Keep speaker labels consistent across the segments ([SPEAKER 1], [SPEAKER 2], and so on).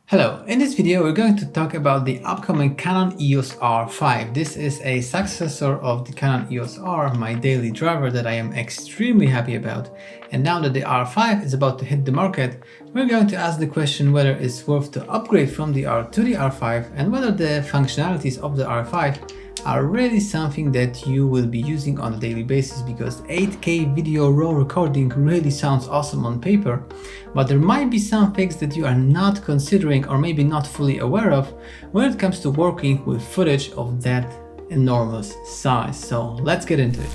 [SPEAKER 1] Hello, in this video we're going to talk about the upcoming Canon EOS R5. This is a successor of the Canon EOS R, my daily driver that I am extremely happy about. And now that the R5 is about to hit the market, we're going to ask the question whether it's worth to upgrade from the R to the R5 and whether the functionalities of the R5 are really something that you will be using on a daily basis, because 8K video raw recording really sounds awesome on paper, but there might be some things that you are not considering or maybe not fully aware of when it comes to working with footage of that enormous size. So let's get into it.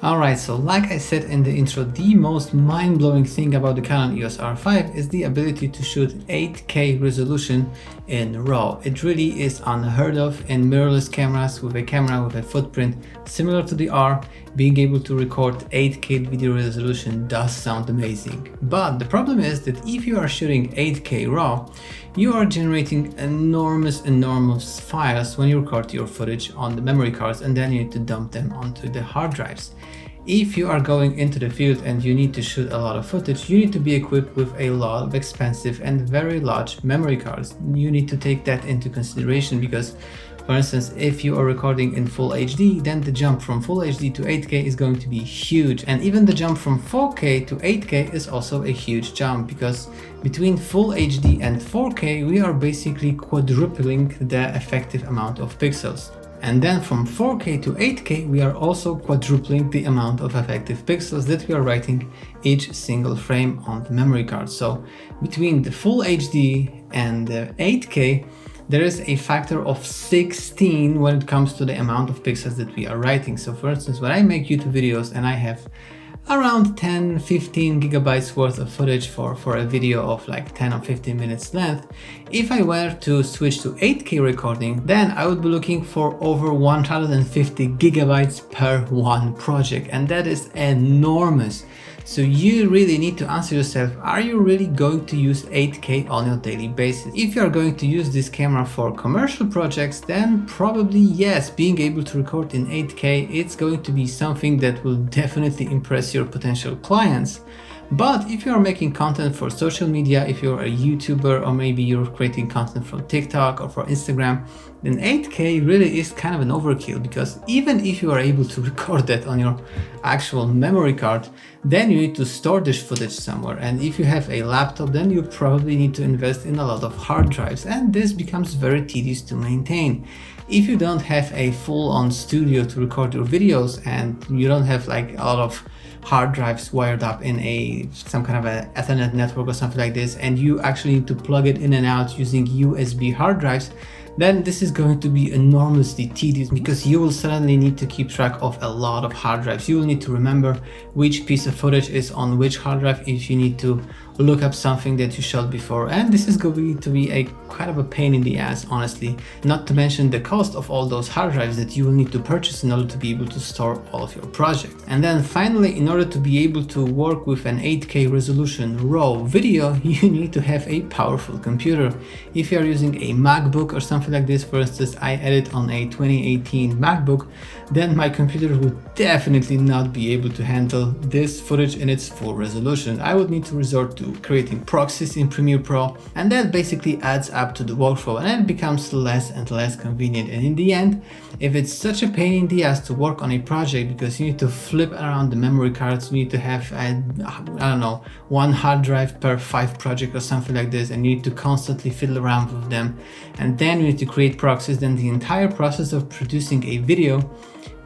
[SPEAKER 1] Alright, so like I said in the intro, the most mind-blowing thing about the Canon EOS R5 is the ability to shoot 8K resolution in RAW. It really is unheard of in mirrorless cameras. With a camera with a footprint similar to the R, being able to record 8K video resolution does sound amazing. But the problem is that if you are shooting 8K RAW, you are generating enormous files when you record your footage on the memory cards, and then you need to dump them onto the hard drives. If you are going into the field and you need to shoot a lot of footage, you need to be equipped with a lot of expensive and very large memory cards. You need to take that into consideration because, for instance, if you are recording in full HD, then the jump from full HD to 8K is going to be huge. And even the jump from 4K to 8K is also a huge jump, because between full HD and 4K, we are basically quadrupling the effective amount of pixels. And then from 4K to 8K, we are also quadrupling the amount of effective pixels that we are writing each single frame on the memory card. So between the full HD and the 8K, there is a factor of 16 when it comes to the amount of pixels that we are writing. So for instance, when I make YouTube videos and I have around 10-15 gigabytes worth of footage for a video of like 10 or 15 minutes length, if I were to switch to 8K recording, then I would be looking for over 150 gigabytes per one project, and that is enormous. So you really need to answer yourself, are you really going to use 8K on your daily basis? If you are going to use this camera for commercial projects, then probably yes, being able to record in 8K, it's going to be something that will definitely impress your potential clients. But if you are making content for social media, if you're a YouTuber, or maybe you're creating content for TikTok or for Instagram, then 8K really is kind of an overkill, because even if you are able to record that on your actual memory card, then you need to store this footage somewhere. And if you have a laptop, then you probably need to invest in a lot of hard drives, and this becomes very tedious to maintain. If you don't have a full-on studio to record your videos, and you don't have like a lot of hard drives wired up in some kind of a Ethernet network or something like this, and you actually need to plug it in and out using USB hard drives, then this is going to be enormously tedious, because you will suddenly need to keep track of a lot of hard drives. You will need to remember which piece of footage is on which hard drive if you need to look up something that you shot before, and this is going to be a kind of a pain in the ass, honestly, not to mention the cost of all those hard drives that you will need to purchase in order to be able to store all of your projects. And then finally, in order to be able to work with an 8K resolution raw video, you need to have a powerful computer. If you are using a MacBook or something like this, for instance, I edit on a 2018 MacBook, then my computer would definitely not be able to handle this footage in its full resolution. I would need to resort to creating proxies in Premiere Pro, and that basically adds up to the workflow, and it becomes less and less convenient. And in the end, if it's such a pain in the ass to work on a project because you need to flip around the memory cards, you need to have I don't know, one hard drive per 5 project or something like this, and you need to constantly fiddle around with them, and then you need to create proxies, then the entire process of producing a video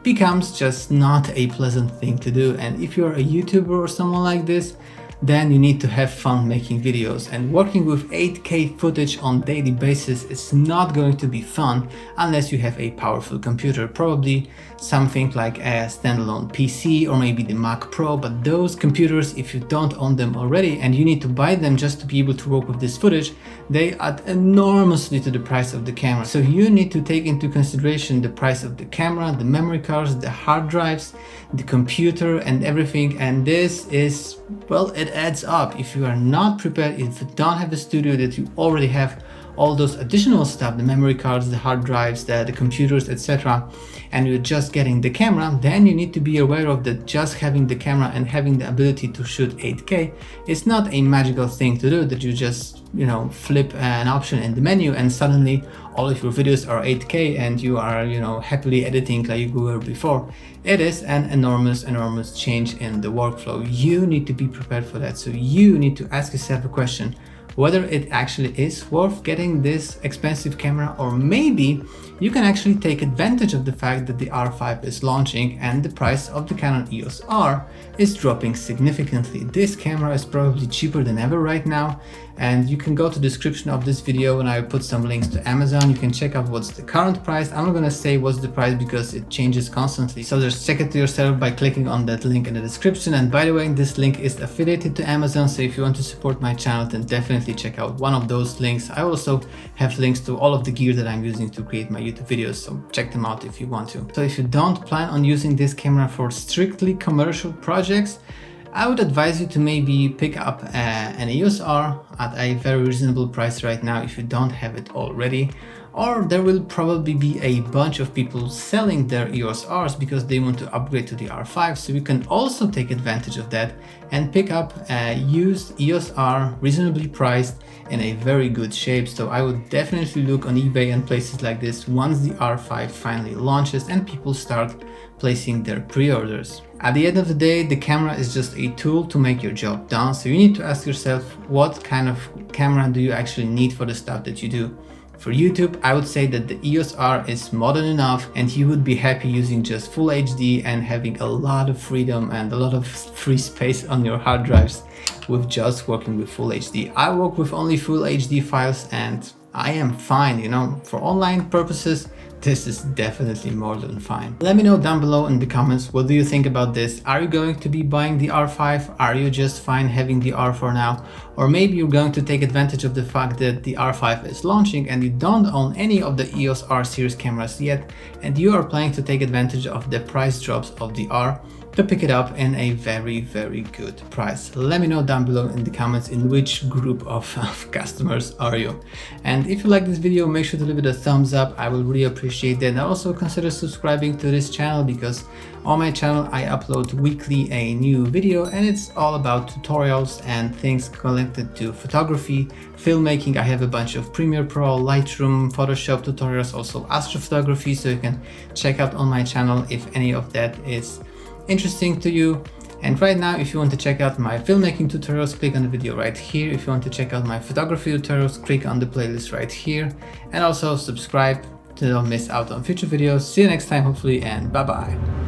[SPEAKER 1] becomes just not a pleasant thing to do. And if you're a YouTuber or someone like this, then you need to have fun making videos, and working with 8K footage on a daily basis is not going to be fun unless you have a powerful computer, probably something like a standalone PC or maybe the Mac Pro. But those computers, if you don't own them already and you need to buy them just to be able to work with this footage, they add enormously to the price of the camera. So you need to take into consideration the price of the camera, the memory cards, the hard drives, the computer and everything, and this is, well, it adds up. If you are not prepared, if you don't have a studio, that you already have all those additional stuff, the memory cards, the hard drives, the computers, etc., and you're just getting the camera, then you need to be aware of that just having the camera and having the ability to shoot 8K is not a magical thing to do, that you just, flip an option in the menu and suddenly all of your videos are 8K and you are, happily editing like you were before. It is an enormous change in the workflow. You need to be prepared for that. So you need to ask yourself a question, whether it actually is worth getting this expensive camera, or maybe you can actually take advantage of the fact that the R5 is launching and the price of the Canon EOS R is dropping significantly. This camera is probably cheaper than ever right now, and you can go to the description of this video and I will put some links to Amazon. You can check out what's the current price. I'm not gonna say what's the price because it changes constantly, so just check it to yourself by clicking on that link in the description. And by the way, this link is affiliated to Amazon, so if you want to support my channel, then definitely check out one of those links. I also have links to all of the gear that I'm using to create my YouTube videos, so check them out if you want to. So if you don't plan on using this camera for strictly commercial projects, I would advise you to maybe pick up an EOS R at a very reasonable price right now if you don't have it already. Or there will probably be a bunch of people selling their EOS Rs because they want to upgrade to the R5, so you can also take advantage of that and pick up a used EOS R reasonably priced in a very good shape. So I would definitely look on eBay and places like this once the R5 finally launches and people start placing their pre-orders. At the end of the day, the camera is just a tool to make your job done, so you need to ask yourself, what kind of camera do you actually need for the stuff that you do? For YouTube, I would say that the EOS R is modern enough and you would be happy using just full HD and having a lot of freedom and a lot of free space on your hard drives with just working with full HD. I work with only full HD files and I am fine, for online purposes. This is definitely more than fine. Let me know down below in the comments, what do you think about this? Are you going to be buying the R5? Are you just fine having the R for now? Or maybe you're going to take advantage of the fact that the R5 is launching and you don't own any of the EOS R series cameras yet, and you are planning to take advantage of the price drops of the R to pick it up in a very good price. Let me know down below in the comments in which group of customers are you. And if you like this video, make sure to leave it a thumbs up. I will really appreciate that. And also consider subscribing to this channel, because on my channel I upload weekly a new video and it's all about tutorials and things connected to photography, filmmaking. I have a bunch of Premiere Pro, Lightroom, Photoshop tutorials, also astrophotography, so you can check out on my channel if any of that is interesting to you. And right now, if you want to check out my filmmaking tutorials, click on the video right here. If you want to check out my photography tutorials, click on the playlist right here, and also subscribe to not miss out on future videos. See you next time hopefully, and bye bye.